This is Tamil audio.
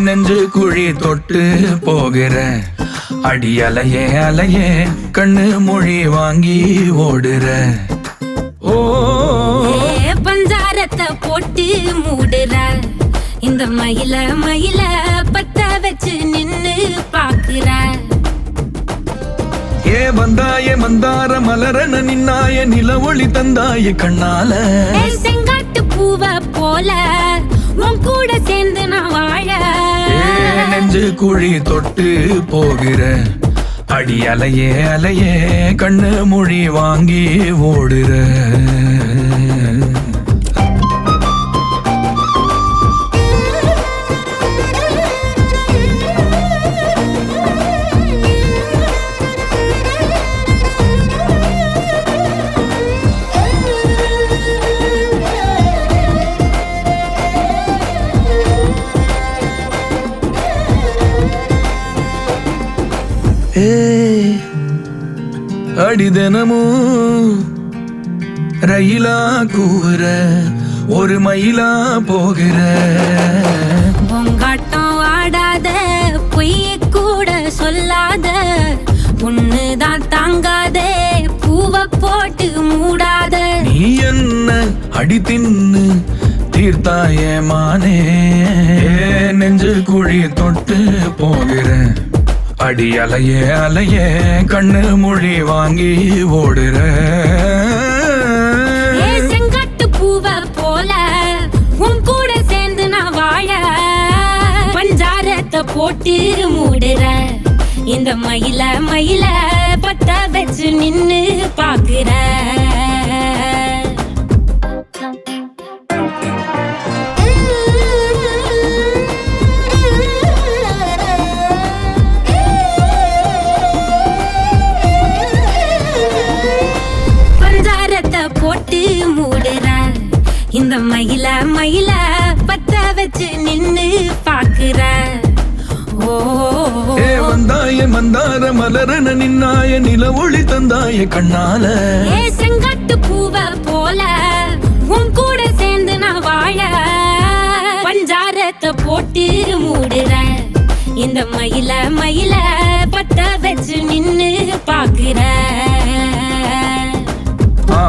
நெஞ்சு குழி தொட்டு போகிற அடி அலையே அலையே கண்ணு மொழி வாங்கி ஓடுற ஓ பஞ்சாரத்தை போட்டு மூடுற இந்த மயில மயில பத்த வச்சு நின்னு பாக்குற ஏ வந்தாய மந்தார மலரன நின்னாய நில ஒளி தந்தாய கண்ணால செங்காட்டு பூவ போல உன் கூட சேர்ந்து நான் வாழ நெஞ்சு குழி தொட்டு போகிற அடி அலையே அலையே கண்ணு மொழி வாங்கி ஓடுற அடி தினமும் ரயிலா கூற ஒரு மயிலா போகிற பொங்காட்டம் ஆடாத பொய்ய கூட சொல்லாத பொண்ணுதான் தாங்காத பூவ போட்டு மூடாத நீ என்ன அடி தின்னு தீர்த்தாயே மானே நெஞ்சு குழி தொட்டு போகிற அடி அலையே அலையே கண்ணு மொழி வாங்கி ஓடுற செங்காட்டு பூவ போல உன் கூட சேர்ந்து நான் வாழ பஞ்சாரத்தை போட்டு மூடுற இந்த மயில மயில பத்த வச்சு நின்னு பாக்குற போட்டு மூடுற இந்த மயில மயில பத்த வச்சு நின்னு பாக்குற ஓ வந்தாய மந்தார மலரன நின்னாய நில ஒளி தந்தாய கண்ணால செங்காட்டு பூவ போல உன் கூட சேர்ந்து நான் வாழ பஞ்சாரத்தை போட்டு மூடுற இந்த மயில மயில பத்த வச்சு நின்னு பாக்குற ஆ